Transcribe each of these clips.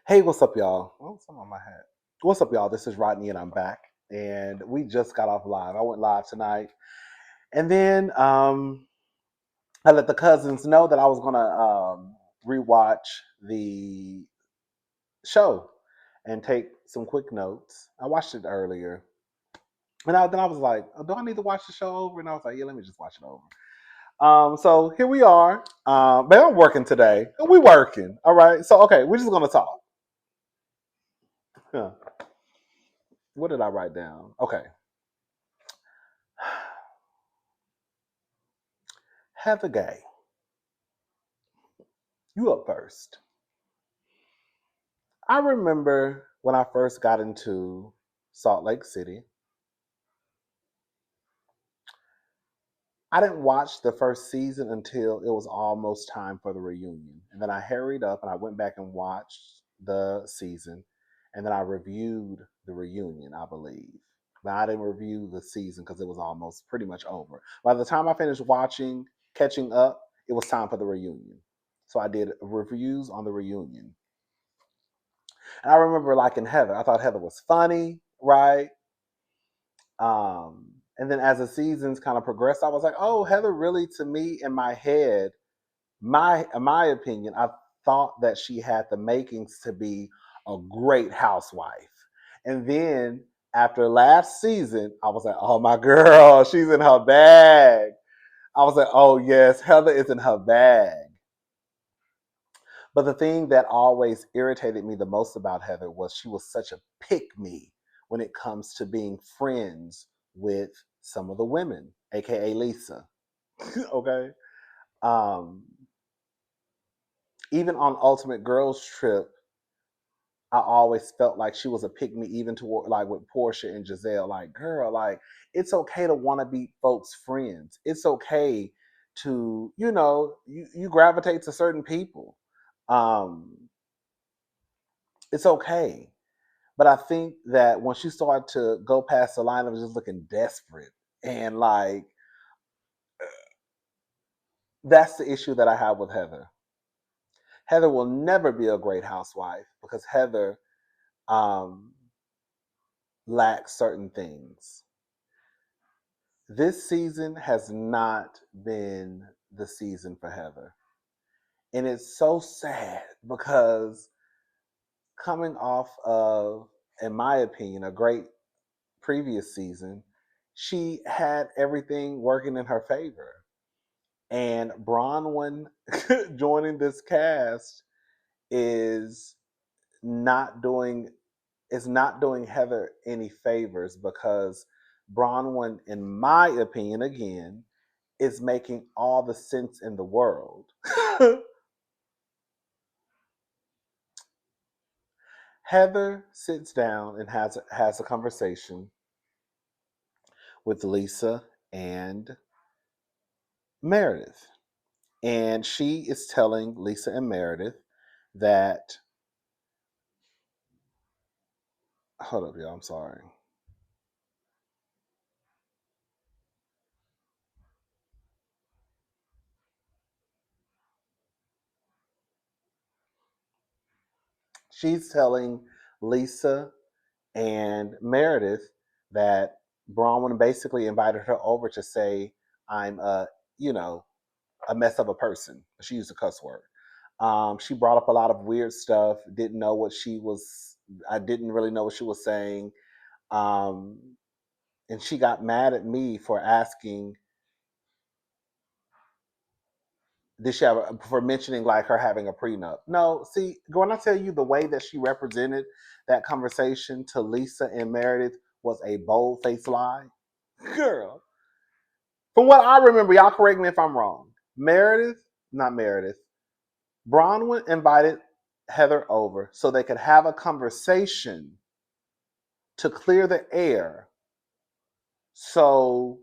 Hey, what's up, y'all? Oh, something on my hat. What's up, y'all? This is Rodney, and I'm back. And we just got off live. I went live tonight, and then I let the cousins know that I was gonna rewatch the show and take some quick notes. I watched it earlier, and then I was like, oh, "Do I need to watch the show over?" And I was like, "Yeah, let me just watch it over." So here we are. But I'm working today. We working. All right. So okay, we're just gonna talk. Huh. What did I write down? Okay. Heather Gay, you up first. I remember when I first got into Salt Lake City, I didn't watch the first season until it was almost time for the reunion. And then I hurried up and I went back and watched the season. And then I reviewed the reunion, I believe. But I didn't review the season because it was almost pretty much over. By the time I finished watching, catching up, it was time for the reunion. So I did reviews on the reunion. And I remember liking Heather. I thought Heather was funny, right? And then as the seasons kind of progressed, I was like, oh, Heather really, to me, in my head, my opinion, I thought that she had the makings to be a great housewife. And then after last season, I was like, oh my girl, she's in her bag. I was like, oh yes, Heather is in her bag. But the thing that always irritated me the most about Heather was she was such a pick me when it comes to being friends with some of the women, aka Lisa. Okay. Um, Even on Ultimate Girls Trip, I always felt like she was a pick me, even toward like with Portia and Giselle. Like, girl, like it's okay to want to be folks' friends. It's okay to, you gravitate to certain people. Um, it's okay. But I think that when she started to go past the line of just looking desperate and like that's the issue that I have with Heather. Heather will never be a great housewife because Heather um, lacks certain things. This season has not been the season for Heather. And it's so sad because coming off of, in my opinion, a great previous season, she had everything working in her favor. And Bronwyn joining this cast is not doing Heather any favors because Bronwyn, in my opinion, again, is making all the sense in the world. Heather sits down and has a conversation with Lisa and Meredith. And she is telling Lisa and Meredith that, hold up, y'all, I'm sorry. She's telling Lisa and Meredith that Bronwyn basically invited her over to say, I'm you know, a mess of a person. She used a cuss word. She brought up a lot of weird stuff, I didn't really know what she was saying. Um, and she got mad at me for asking, did she have for mentioning like her having a prenup? No, see, when I tell you the way that she represented that conversation to Lisa and Meredith was a bold faced lie. Girl, from what I remember, y'all correct me if I'm wrong. Not Meredith, Bronwyn invited Heather over so they could have a conversation to clear the air. So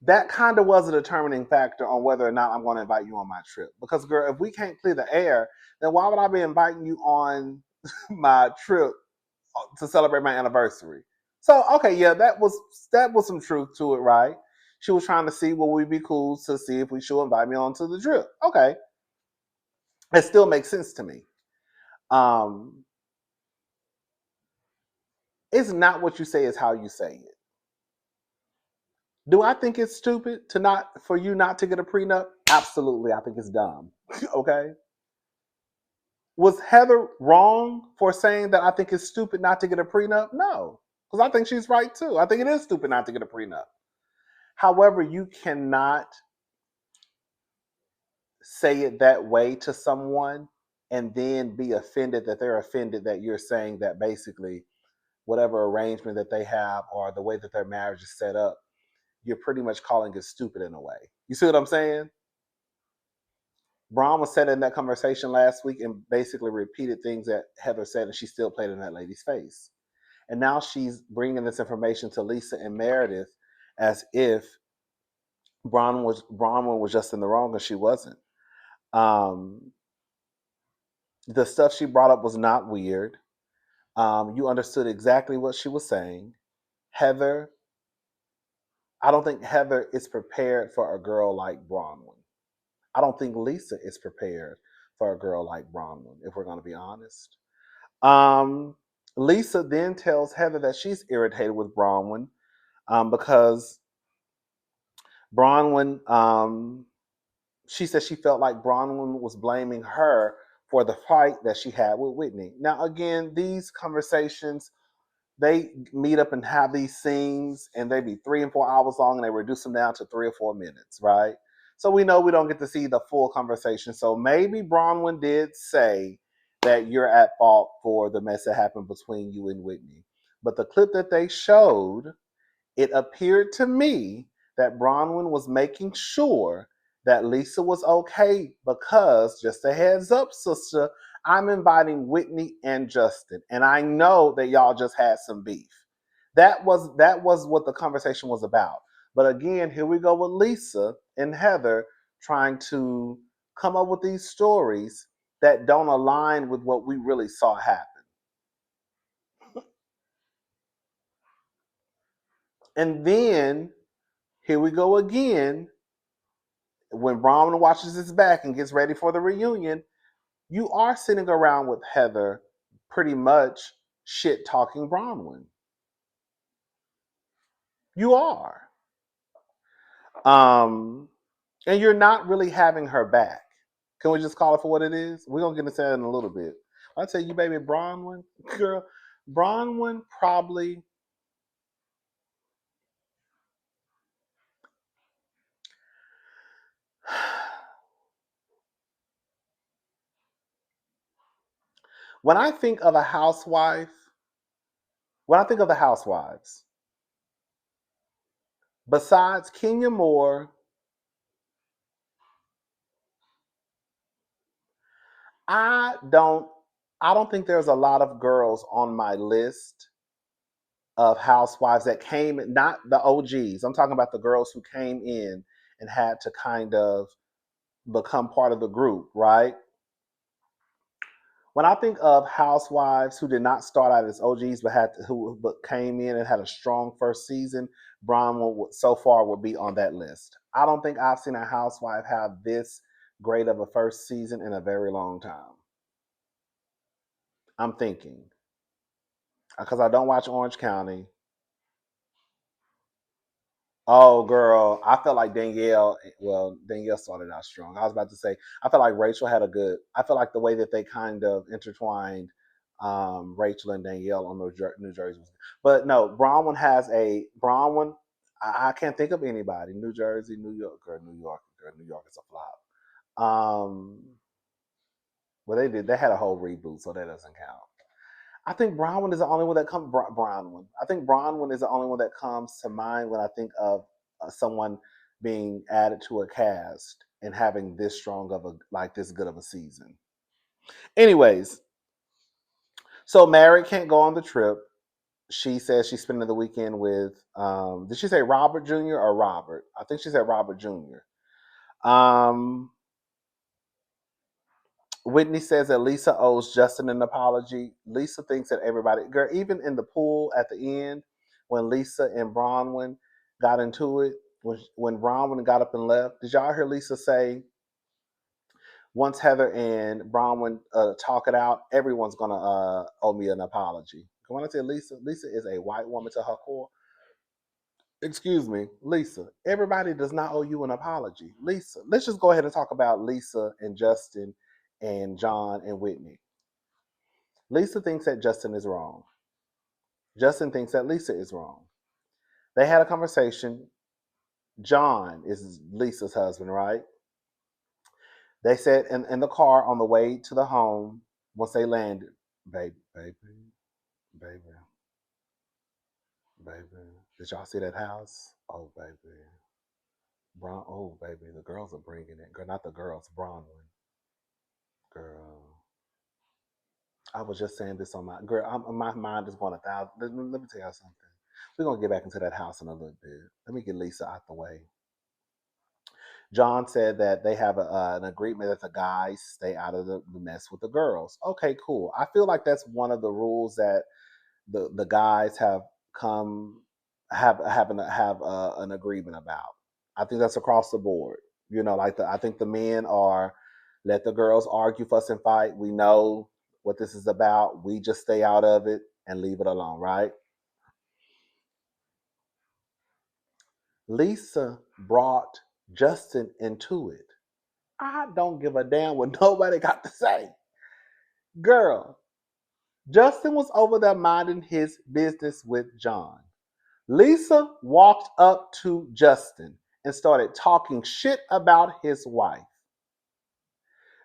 that kind of was a determining factor on whether or not I'm going to invite you on my trip. Because, girl, if we can't clear the air, then why would I be inviting you on my trip to celebrate my anniversary? So, okay, yeah, that was some truth to it, right? She was trying to see what would be cool to see if we should invite me onto the trip. Okay, it still makes sense to me. Um, it's not what you say, it's how you say it. Do I think it's stupid to not for you not to get a prenup? Absolutely, I think it's dumb. Okay. Was Heather wrong for saying that I think it's stupid not to get a prenup? No, because I think she's right too. I think it is stupid not to get a prenup. However, you cannot say it that way to someone and then be offended that they're offended that you're saying that basically whatever arrangement that they have or the way that their marriage is set up, you're pretty much calling it stupid in a way. You see what I'm saying? Braun was said in that conversation last week and basically repeated things that Heather said, and she still played in that lady's face. And now she's bringing this information to Lisa and Meredith as if Bronwyn was just in the wrong, and she wasn't. Um, the stuff she brought up was not weird. You understood exactly what she was saying. Heather, I don't think Heather is prepared for a girl like Bronwyn. I don't think Lisa is prepared for a girl like Bronwyn, if we're going to be honest. Um, Lisa then tells Heather that she's irritated with Bronwyn because Bronwyn, she said she felt like Bronwyn was blaming her for the fight that she had with Whitney. Now, again, these conversations, they meet up and have these scenes, and they be 3 and 4 hours long, and they reduce them down to 3 or 4 minutes, right? So we know we don't get to see the full conversation. So maybe Bronwyn did say that you're at fault for the mess that happened between you and Whitney. But the clip that they showed, it appeared to me that Bronwyn was making sure that Lisa was okay because, just a heads up, sister, I'm inviting Whitney and Justin, and I know that y'all just had some beef. That was what the conversation was about. But again, here we go with Lisa and Heather trying to come up with these stories that don't align with what we really saw happen. And then here we go again. When Brahman watches his back and gets ready for the reunion, you are sitting around with Heather pretty much shit talking Bronwyn. You are. Um, and you're not really having her back. Can we just call it for what it is? We're gonna get into that in a little bit. I tell you, baby, Bronwyn, girl, Bronwyn probably. When I think of a housewife, when I think of the housewives, besides Kenya Moore, I don't I don't think there's a lot of girls on my list of housewives that came, not the OGs. I'm talking about the girls who came in and had to kind of become part of the group, right? When I think of housewives who did not start out as OGs but who came in and had a strong first season, Braun so far would be on that list. I don't think I've seen a housewife have this great of a first season in a very long time. I'm thinking because I don't watch Orange County. Oh, girl, I felt like Danielle. Well, Danielle started out strong. I was about to say, I felt like Rachel had a good. I feel like the way that they kind of intertwined Rachel and Danielle on New Jersey. But no, Bronwyn has a Bronwyn. I can't think of anybody. New Jersey, New York, girl, New York, girl, New York is a flop. Well, they did. They had a whole reboot, so that doesn't count. I think Bronwyn is the only one that comes. Bronwyn. I think Bronwyn is the only one that comes to mind when I think of someone being added to a cast and having this strong of a like this good of a season. Anyways, so Mary can't go on the trip. She says she's spending the weekend with. Did she say Robert Jr. or Robert? I think she said Robert Jr. Um, Whitney says that Lisa owes Justin an apology. Lisa thinks that everybody, girl, even in the pool at the end, when Lisa and Bronwyn got into it, when Bronwyn got up and left, did y'all hear Lisa say, Once Heather and Bronwyn talk it out, everyone's gonna owe me an apology. When I say Lisa, Lisa is a white woman to her core. Excuse me, Lisa. Everybody does not owe you an apology. Lisa, let's just go ahead and talk about Lisa and Justin and John and Whitney. Lisa thinks that Justin is wrong. Justin thinks that Lisa is wrong. They had a conversation. John is Lisa's husband, right? They said in the car on the way to the home, once they landed, baby, baby, baby, baby. Did y'all see that house? Oh, baby. Oh, baby, the girls are bringing it. Girl, not the girls, Bronwyn. Girl. I was just saying this on my girl. My mind is going 1,000. Let me tell y'all something. We're gonna get back into that house in a little bit. Let me get Lisa out the way. John said that they have an agreement that the guys stay out of the mess with the girls. Okay, cool. I feel like that's one of the rules that the guys have come have an agreement about. I think that's across the board. You know, like I think the men are let the girls argue, fuss, and fight. We know what this is about. We just stay out of it and leave it alone, right? Lisa brought Justin into it. I don't give a damn what nobody got to say. Girl, Justin was over there minding his business with John. Lisa walked up to Justin and started talking shit about his wife.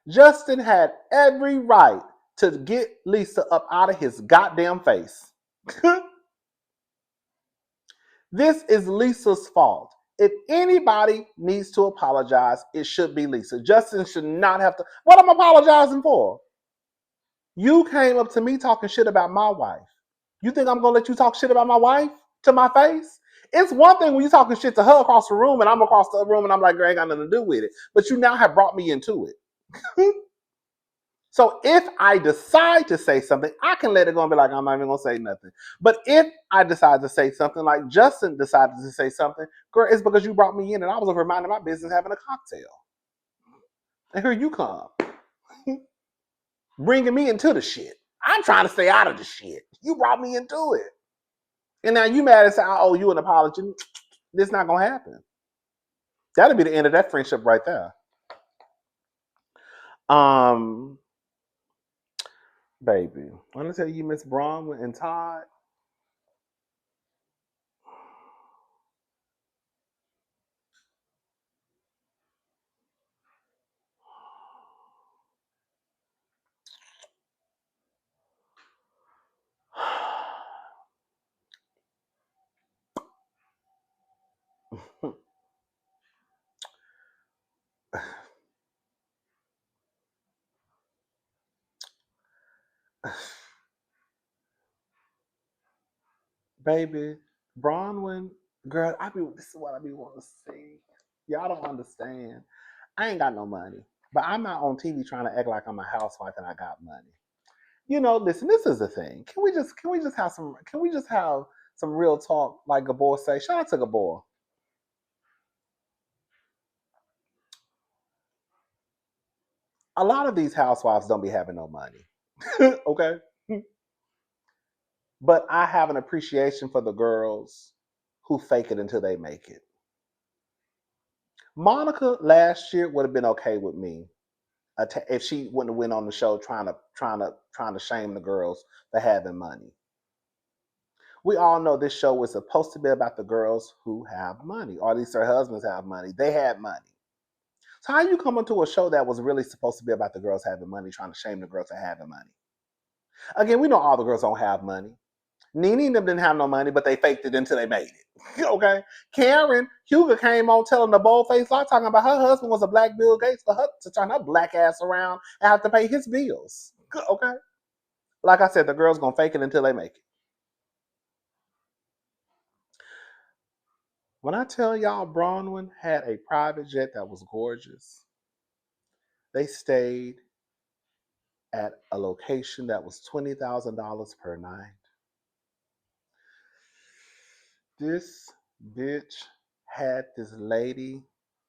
Justin had every right to get Lisa up out of his goddamn face. This is Lisa's fault. If anybody needs to apologize, it should be Lisa. Justin should not have to. What I'm apologizing for? You came up to me talking shit about my wife. You think I'm gonna let you talk shit about my wife to my face? It's one thing when you talking shit to her across the room and I'm across the room and I'm like, girl, ain't got nothing to do with it. But you now have brought me into it. So if I decide to say something, I can let it go and be like, I'm not even gonna say nothing. But if I decide to say something, like Justin decided to say something, girl, it's because you brought me in and I was over minding my business having a cocktail. And here you come, bringing me into the shit. I'm trying to stay out of the shit. You brought me into it. And now you mad and say, I owe you an apology. This not gonna happen. That'll be the end of that friendship right there. Um, baby, I'm gonna tell you, Miss Bronwyn and Todd. Baby, Bronwyn, girl, this is what I be wanting to see. Y'all don't understand. I ain't got no money, but I'm not on TV trying to act like I'm a housewife and I got money. You know, listen, this is the thing. Can we just have some real talk like Gabor say? Shout out to Gabor. A lot of these housewives don't be having no money. Okay? But I have an appreciation for the girls who fake it until they make it. Monica last year would have been okay with me if she wouldn't have went on the show trying to shame the girls for having money. We all know this show was supposed to be about the girls who have money, or at least their husbands have money. They had money. So how you come into a show that was really supposed to be about the girls having money, trying to shame the girls for having money? Again, we know all the girls don't have money. Nene and them didn't have no money, but they faked it until they made it. Okay. Karen Huger came on telling the bold-faced lie, talking about her husband was a black Bill Gates for her to turn her black ass around and have to pay his bills. Okay. Like I said, the girls gonna fake it until they make it. When I tell y'all Bronwyn had a private jet that was gorgeous, they stayed at a location that was $20,000 per night. This bitch had this lady.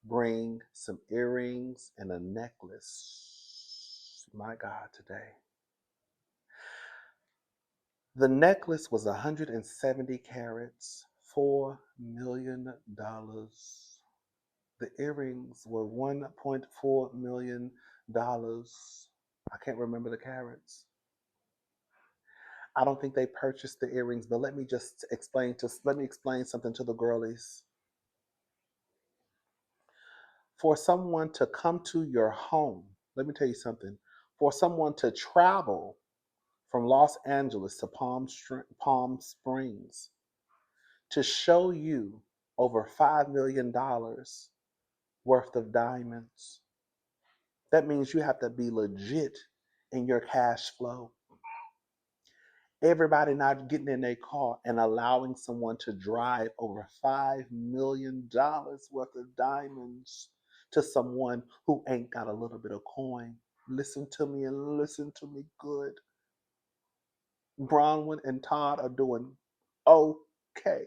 bring some earrings and a necklace. My God, today. The necklace was 170 carats, $4 million. The earrings were $1.4 million. I can't remember the carats. I don't think they purchased the earrings, but let me explain something to the girlies. For someone to come to your home, let me tell you something. For someone to travel from Los Angeles to Palm Springs to show you over $5 million worth of diamonds, that means you have to be legit in your cash flow. Everybody not getting in their car and allowing someone to drive over $5 million worth of diamonds to someone who ain't got a little bit of coin. Listen to me and listen to me good. Bronwyn and Todd are doing okay.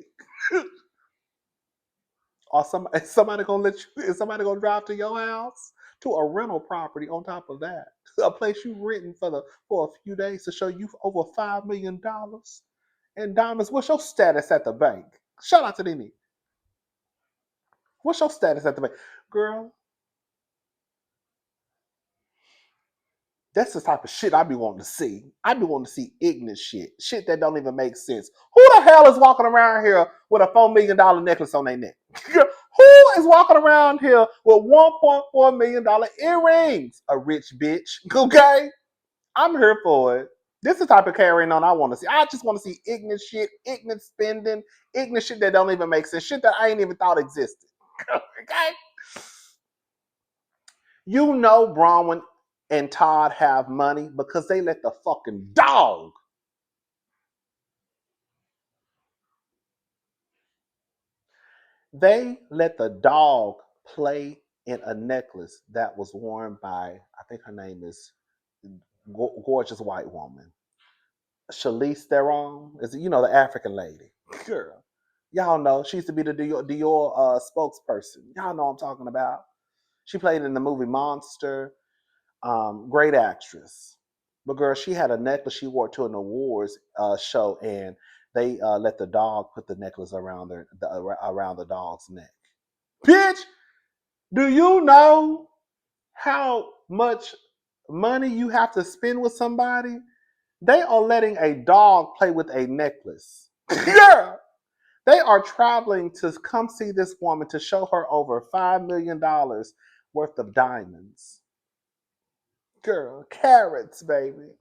Or somebody gonna let you? Is somebody gonna drive to your house to a rental property? On top of that, a place you renting for a few days to show you over $5 million in diamonds. What's your status at the bank? Shout out to Nene. What's your status at the bank, girl? That's the type of shit I be wanting to see. I be wanting to see ignorant shit that don't even make sense. Who the hell is walking around here with a $4 million necklace on their neck? Who is walking around here with $1.4 million earrings? A rich bitch, okay? I'm here for it. This is the type of carrying on I want to see. I just want to see ignorant shit, ignorant spending, ignorant shit that don't even make sense, shit that I ain't even thought existed. Okay? You know Bronwyn and Todd have money because they let the fucking dog. They let the dog play in a necklace that was worn by, I think her name is gorgeous white woman. Charlize Theron is, the African lady. Girl. Y'all know she used to be the Dior spokesperson. Y'all know what I'm talking about. She played in the movie Monster. Great actress. But girl, she had a necklace she wore to an awards show, and they let the dog put the necklace around the dog's neck. Bitch, do you know how much money you have to spend with somebody? They are letting a dog play with a necklace. Yeah. They are traveling to come see this woman to show her over $5 million worth of diamonds. Girl, carrots, baby.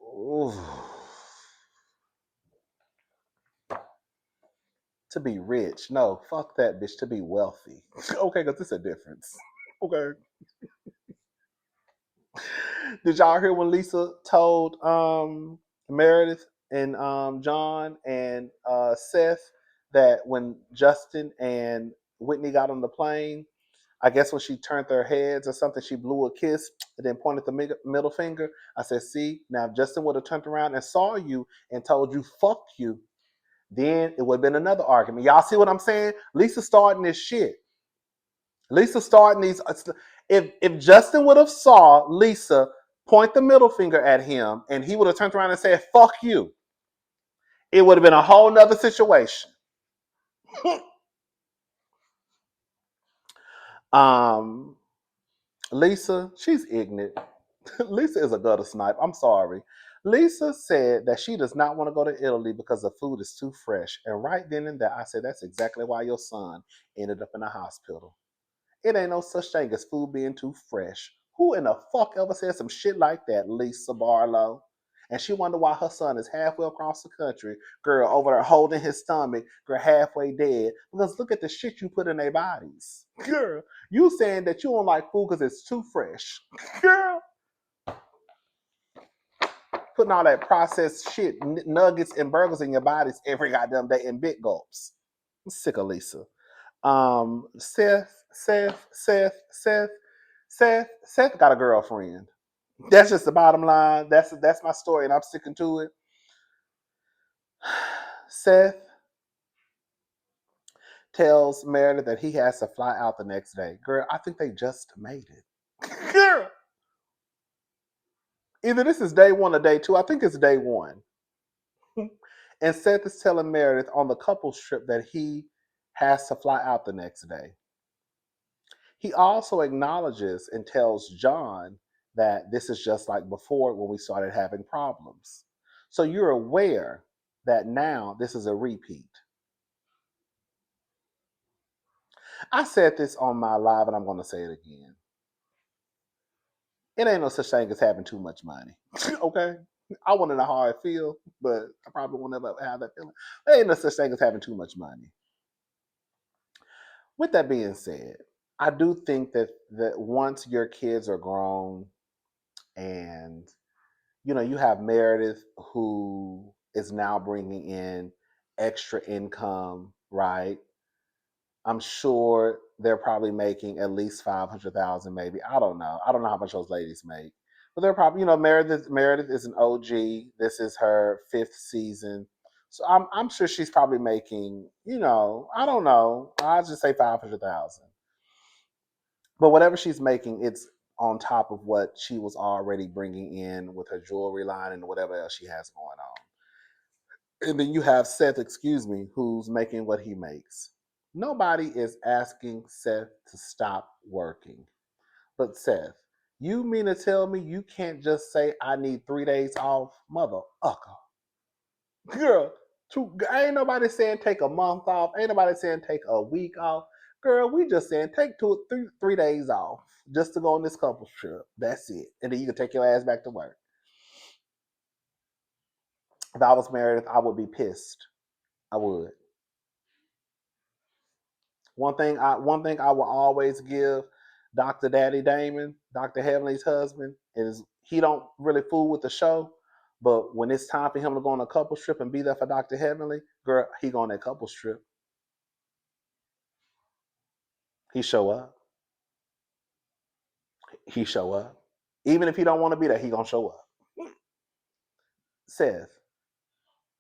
Ooh. To be rich. No, fuck that bitch. To be wealthy. Okay, because it's a difference. Okay. Did y'all hear when Lisa told Meredith and John and Seth that when Justin and Whitney got on the plane, I guess when she turned their heads or something, she blew a kiss and then pointed the middle finger. I said, see, now if Justin would have turned around and saw you and told you, fuck you, then it would have been another argument. Y'all see what I'm saying? Lisa starting this shit. Lisa starting these. If Justin would have saw Lisa point the middle finger at him and he would have turned around and said, fuck you, it would have been a whole nother situation. um, Lisa, she's ignorant. Lisa is a gutter snipe. I'm sorry. Lisa said that she does not want to go to Italy because the food is too fresh. And right then and there, I said, that's exactly why your son ended up in a hospital. It ain't no such thing as food being too fresh. Who in the fuck ever said some shit like that, Lisa Barlow? And she wondered why her son is halfway across the country, girl, over there holding his stomach, girl, halfway dead. Because look at the shit you put in their bodies. Girl, you saying that you don't like food because it's too fresh. Girl, putting all that processed shit, nuggets and burgers in your bodies every goddamn day in big gulps. I'm sick of Lisa. Seth got a girlfriend. That's just the bottom line. That's my story, and I'm sticking to it. Seth tells Meredith that he has to fly out the next day. Girl, I think they just made it. Girl, either this is day one or day two. I think it's day one. And Seth is telling Meredith on the couples trip that he has to fly out the next day. He also acknowledges and tells John that this is just like before when we started having problems. So you're aware that now this is a repeat. I said this on my live and I'm going to say it again. It ain't no such thing as having too much money. Okay? I want to know how I feel, but I probably won't ever have that feeling. There ain't no such thing as having too much money. With that being said, I do think that once your kids are grown and you have Meredith who is now bringing in extra income, right? I'm sure they're probably making at least 500,000, maybe. I don't know. I don't know how much those ladies make, but they're probably, Meredith is an OG. This is her fifth season, so I'm sure she's probably making, I don't know. I'll just say 500,000. But whatever she's making, it's on top of what she was already bringing in with her jewelry line and whatever else she has going on. And then you have Seth, who's making what he makes. Nobody is asking Seth to stop working. But Seth, you mean to tell me you can't just say I need 3 days off? Mother ucker. Girl, ain't nobody saying take a month off. Ain't nobody saying take a week off. Girl, we just saying take 3 days off just to go on this couples trip. That's it. And then you can take your ass back to work. If I was Meredith, I would be pissed. I would. One thing I will always give Dr. Daddy Damon, Dr. Heavenly's husband, is he don't really fool with the show. But when it's time for him to go on a couples trip and be there for Dr. Heavenly, girl, he go on that couples trip. He show up. He show up. Even if he don't want to be there, he gonna show up. Seth,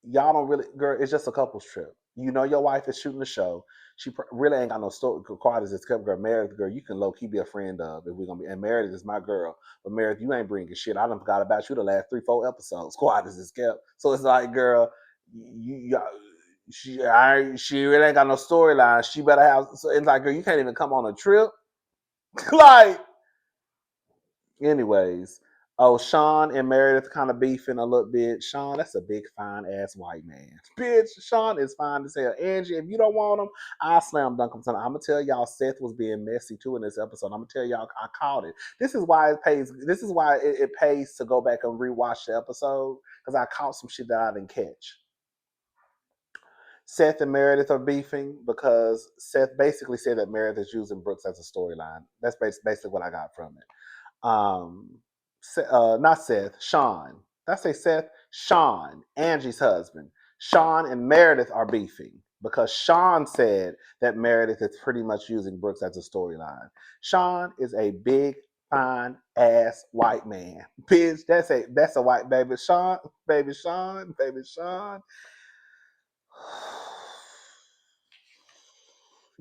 y'all don't really, girl, it's just a couples trip. You know your wife is shooting the show. She really ain't got no story. Quiet as it's kept, girl. Meredith, girl, you can low key be a friend of if we're gonna be. And Meredith is my girl, but Meredith, you ain't bringing shit. I done forgot about you the last 3-4 episodes. Quiet as it's kept. So it's like, girl, you she really ain't got no storyline. She better have. So it's like, girl, you can't even come on a trip. Like, anyways, oh, Sean and Meredith kind of beefing a little bit. Sean, that's a big fine ass white man. Bitch, Sean is fine to hell. Angie, if you don't want him, I'll slam dunk him tonight. I'm gonna tell y'all Seth was being messy too in this episode. I'm gonna tell y'all I caught it. This is why it pays. This is why it pays to go back and rewatch the episode, because I caught some shit that I didn't catch. Seth and Meredith are beefing because Seth basically said that Meredith is using Brooks as a storyline. That's basically what I got from it. um Not Seth, Sean. Did I say Seth? Sean, Angie's husband. Sean and Meredith are beefing because Sean said that Meredith is pretty much using Brooks as a storyline. Sean is a big, fine ass white man. Bitch, that's a white baby. Sean, baby Sean, baby Sean.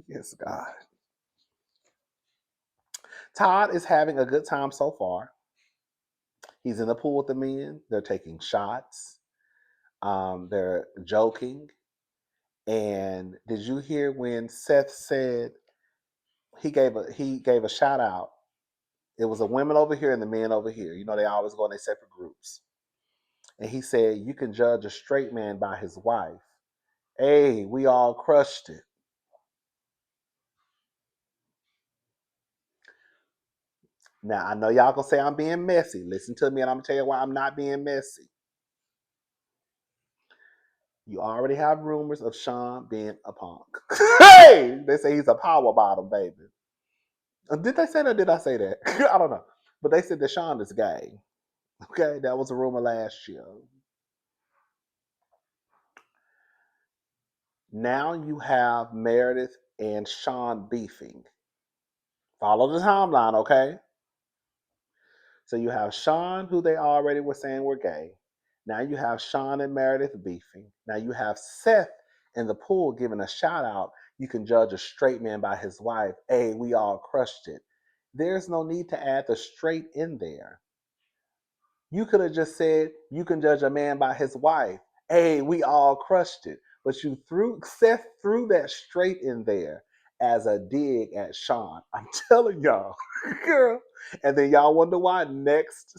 Yes, God. Todd is having a good time so far. He's in the pool with the men. They're taking shots. They're joking. And did you hear when Seth said he gave a shout out? It was the women over here and the men over here. You know, they always go in their separate groups. And he said, you can judge a straight man by his wife. Hey, we all crushed it. Now I know y'all gonna say I'm being messy. Listen to me and I'm gonna tell you why I'm not being messy. You already have rumors of Sean being a punk. Hey! They say he's a power bottom, baby. Did they say that or did I say that? I don't know. But they said that Sean is gay. Okay, that was a rumor last year. Now you have Meredith and Sean beefing. Follow the timeline, okay? So you have Sean, who they already were saying were gay. Now you have Sean and Meredith beefing. Now you have Seth in the pool giving a shout out, You can judge a straight man by his wife. Hey, we all crushed it. There's no need to add the straight in there. You could have just said you can judge a man by his wife. Hey, we all crushed it. But you threw Seth threw that straight in there as a dig at Sean. I'm telling y'all, girl. And then y'all wonder why next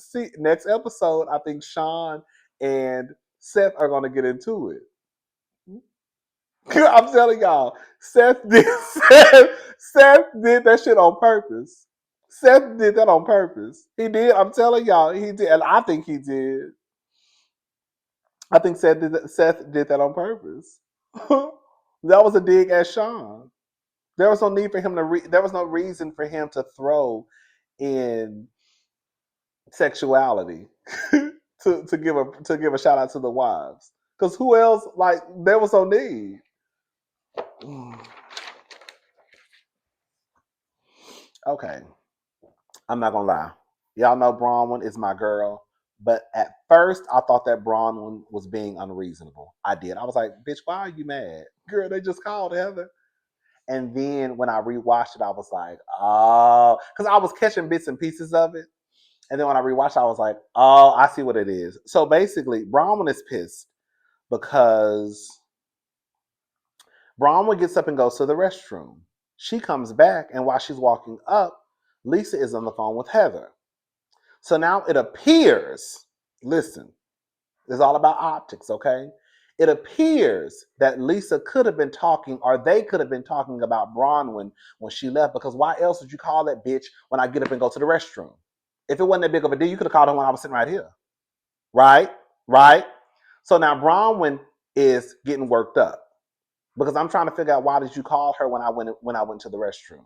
episode, I think Sean and Seth are gonna get into it. I'm telling y'all, Seth did that shit on purpose. Seth did that on purpose. He did. I'm telling y'all, he did, and I think he did. I think Seth did that on purpose. That was a dig at Sean. There was no need for him to. There was no reason for him to throw in sexuality to give a shout out to the wives. Because who else? Like there was no need. Okay, I'm not gonna lie. Y'all know Bronwyn is my girl. But at first, I thought that Bronwyn was being unreasonable. I did. I was like, bitch, why are you mad? Girl, they just called Heather. And then when I rewatched it, I was like, oh, because I was catching bits and pieces of it. And then when I rewatched it, I was like, oh, I see what it is. So basically, Bronwyn is pissed because Bronwyn gets up and goes to the restroom. She comes back, and while she's walking up, Lisa is on the phone with Heather. So now it appears, listen, it's all about optics, okay? It appears that Lisa could have been talking, or they could have been talking about Bronwyn when she left, because why else would you call that bitch when I get up and go to the restroom? If it wasn't that big of a deal, you could have called her when I was sitting right here. Right? Right? So now Bronwyn is getting worked up because I'm trying to figure out why did you call her when I went to the restroom?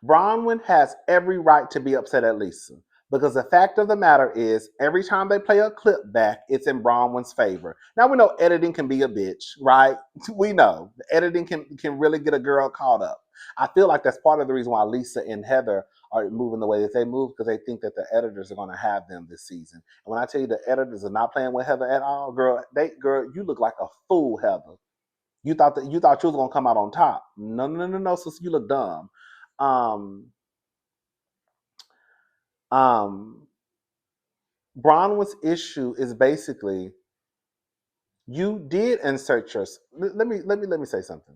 Bronwyn has every right to be upset at Lisa because the fact of the matter is, every time they play a clip back, it's in Bronwyn's favor. Now we know editing can be a bitch, right? We know the editing can really get a girl caught up. I feel like that's part of the reason why Lisa and Heather are moving the way that they move, because they think that the editors are going to have them this season. And when I tell you the editors are not playing with Heather at all, girl, you look like a fool, Heather. You thought you was gonna come out on top. No, no, no, no, sis, you look dumb. Um, um, Bronwyn's issue is basically you did insert your. Let me say something.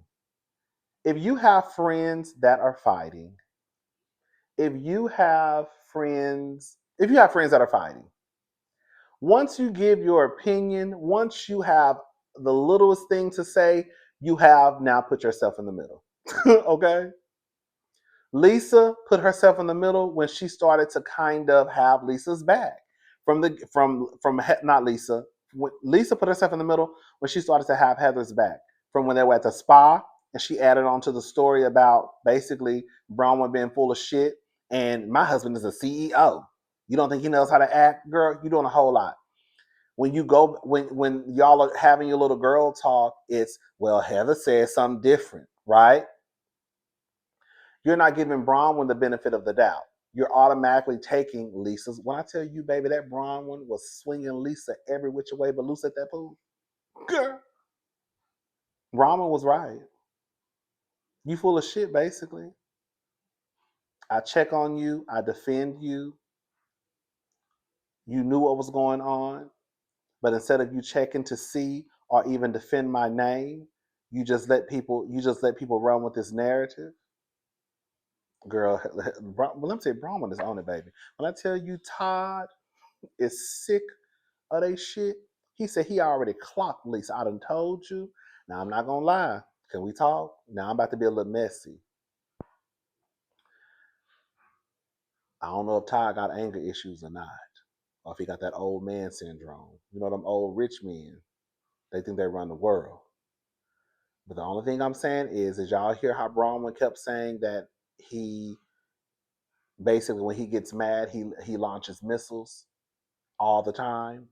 If you have friends that are fighting, if you have friends that are fighting, once you give your opinion, once you have the littlest thing to say, you have now put yourself in the middle. Okay? Lisa put herself in the middle when she started to kind of have Lisa's back. From not Lisa. Lisa put herself in the middle when she started to have Heather's back. From when they were at the spa and she added on to the story about basically Bronwyn being full of shit and my husband is a CEO. You don't think he knows how to act, girl? You're doing a whole lot. When y'all are having your little girl talk, it's well, Heather said something different, right? You're not giving Bronwyn the benefit of the doubt. You're automatically taking Lisa's. When I tell you, baby, that Bronwyn was swinging Lisa every which way but loose at that pool. Girl, Bronwyn was right. You full of shit, basically. I check on you. I defend you. You knew what was going on. But instead of you checking to see or even defend my name, you just let people run with this narrative. Girl, let me tell you, Bronwyn is on it, baby. When I tell you Todd is sick of they shit. He said he already clocked Lisa. I done told you. Now I'm not gonna lie. Can we talk? Now I'm about to be a little messy. I don't know if Ty got anger issues or not. Or if he got that old man syndrome. You know them old rich men. They think they run the world. But the only thing I'm saying is y'all hear how Bronwyn kept saying that he basically when he gets mad, he launches missiles all the time.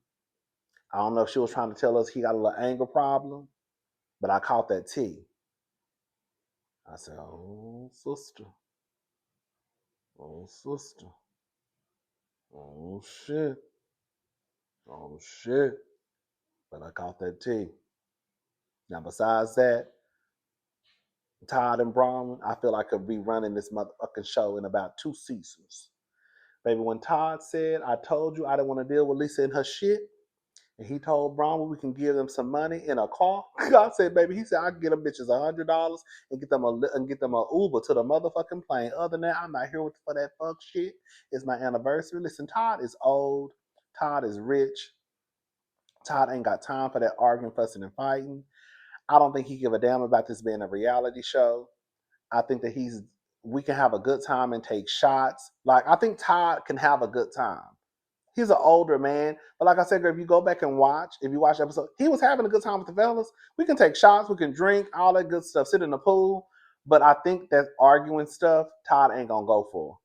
I don't know if she was trying to tell us he got a little anger problem, but I caught that T. I said, "Oh, sister. Oh, sister. Oh, shit. Oh, shit." But I caught that T. Now, besides that, Todd and Bronwyn, I feel like could be running this motherfucking show in about 2 seasons. Baby, when Todd said, I told you I didn't want to deal with Lisa and her shit, and he told Bronwyn we can give them some money in a car. I said, baby, he said I can get them bitches $100 and get them a Uber to the motherfucking plane. Other than that, I'm not here for that fuck shit. It's my anniversary. Listen, Todd is old. Todd is rich. Todd ain't got time for that arguing, fussing, and fighting. I don't think he give a damn about this being a reality show. I think that we can have a good time and take shots. Like, I think Todd can have a good time. He's an older man, but like I said, girl, if you go back and if you watch the episode, he was having a good time with the fellas. We can take shots, we can drink, all that good stuff, sit in the pool. But I think that arguing stuff, Todd ain't gonna go for.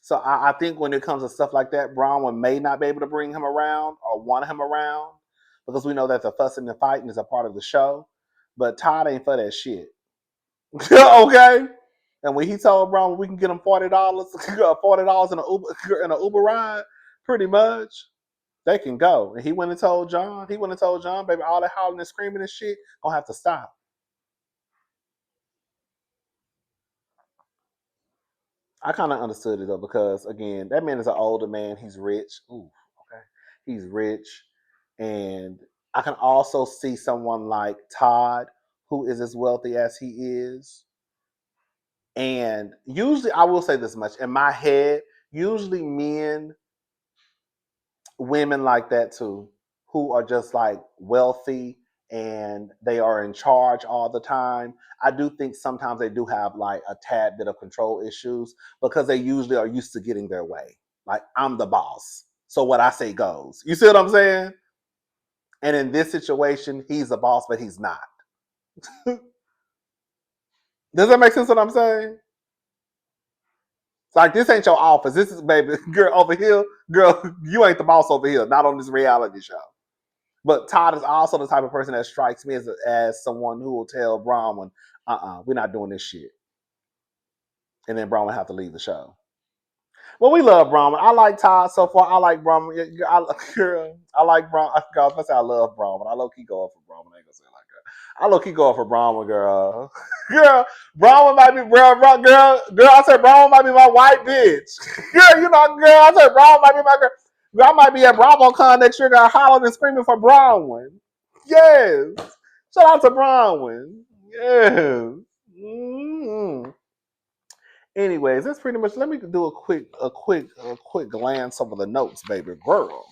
So I think when it comes to stuff like that, Bronwyn may not be able to bring him around or want him around because we know that the fussing and fighting is a part of the show. But Todd ain't for that shit. Okay. And when he told Brown we can get him $40, $40 in an Uber ride, pretty much, they can go. And he went and told John, baby, all that hollering and screaming and shit gonna have to stop. I kind of understood it though, because again, that man is an older man. He's rich. Ooh, okay. He's rich. And I can also see someone like Todd, who is as wealthy as he is. And usually, I will say this much in my head, usually women like that too, who are just like wealthy and they are in charge all the time. I do think sometimes they do have like a tad bit of control issues because they usually are used to getting their way. Like, I'm the boss. So what I say goes. You see what I'm saying? And in this situation, he's the boss, but he's not. Does that make sense what I'm saying? It's like, this ain't your office. This is, baby, girl, over here. Girl, you ain't the boss over here. Not on this reality show. But Todd is also the type of person that strikes me as someone who will tell Bronwyn, we're not doing this shit. And then Bronwyn have to leave the show. Well, we love Bronwyn. I like Todd so far. I like Bronwyn. I like Bronwyn. I was gonna say I love Bronwyn. I low key go up for Bronwyn. I ain't gonna say it like that. I low key go up for Bronwyn, girl. Girl, Bronwyn might be girl. I said Bronwyn might be my white bitch. Girl, girl. I said Bronwyn might be my girl. Girl, I might be at BravoCon next year, got hollering and screaming for Bronwyn. Yes. Shout out to Bronwyn. Yes. Mm-hmm. Anyways, that's pretty much. Let me do a quick glance over the notes, baby girl.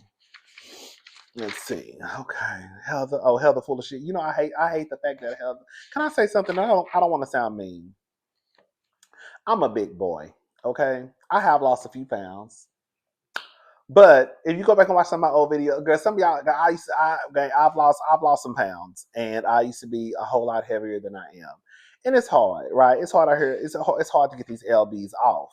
Let's see. Okay, Heather. Oh, Heather, full of shit. I hate the fact that Heather. Can I say something? I don't want to sound mean. I'm a big boy. Okay, I have lost a few pounds. But if you go back and watch some of my old videos, girl, some of y'all, I've lost some pounds, and I used to be a whole lot heavier than I am, and it's hard, right? It's hard out here. It's hard to get these lbs off.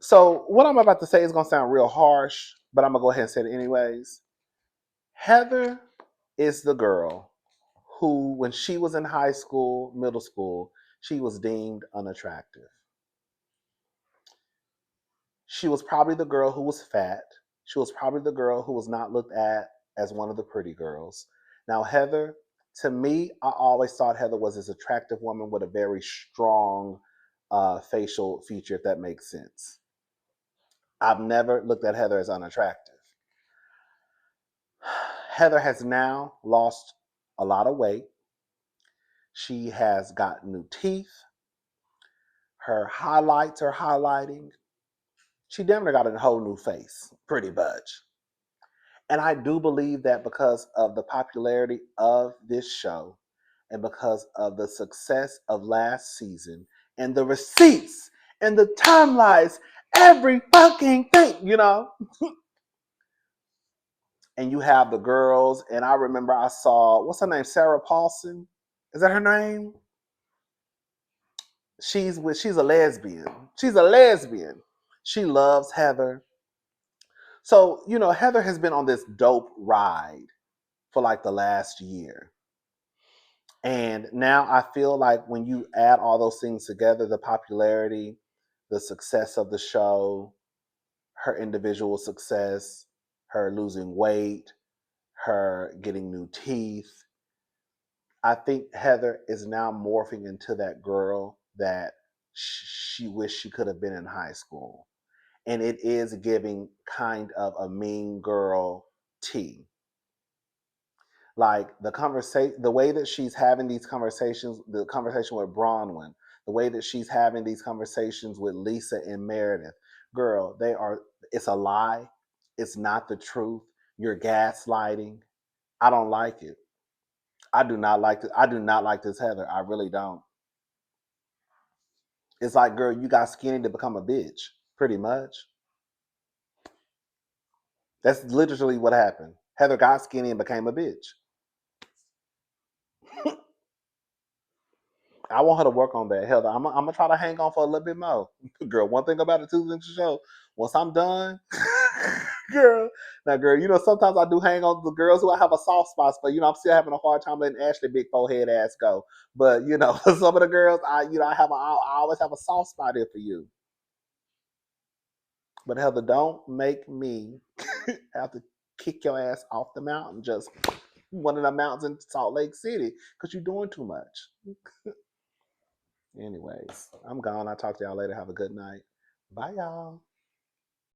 So what I'm about to say is gonna sound real harsh, but I'm gonna go ahead and say it anyways. Heather is the girl who, when she was in high school, middle school, she was deemed unattractive. She was probably the girl who was fat. She was probably the girl who was not looked at as one of the pretty girls. Now, Heather, to me, I always thought Heather was this attractive woman with a very strong facial feature, if that makes sense. I've never looked at Heather as unattractive. Heather has now lost a lot of weight. She has got new teeth. Her highlights are highlighting. She damn near got a whole new face, pretty much. And I do believe that because of the popularity of this show and because of the success of last season and the receipts and the timelines, every fucking thing. And you have the girls, and I remember I saw, what's her name, Sarah Paulson? Is that her name? She's a lesbian. She's a lesbian. She loves Heather. So, Heather has been on this dope ride for like the last year. And now I feel like when you add all those things together, the popularity, the success of the show, her individual success, her losing weight, her getting new teeth, I think Heather is now morphing into that girl that she wished she could have been in high school. And it is giving kind of a mean girl tea. Like the way that she's having these conversations, the conversation with Bronwyn, the way that she's having these conversations with Lisa and Meredith, girl, it's a lie. It's not the truth. You're gaslighting. I don't like it. I do not like this Heather. I really don't. It's like, girl, you got skinny to become a bitch, pretty much. That's literally what happened. Heather got skinny and became a bitch. I want her to work on that, Heather. I'm gonna try to hang on for a little bit more, girl. One thing about the two things to show, once I'm done, girl. Now, girl, sometimes I do hang on to the girls who I have a soft spot for. I'm still having a hard time letting Ashley big forehead ass go. But some of the girls, I always have a soft spot there for you. But Heather, don't make me have to kick your ass off the mountain, just one of the mountains in Salt Lake City, because you're doing too much. Anyways, I'm gone. I'll talk to y'all later. Have a good night. Bye, y'all.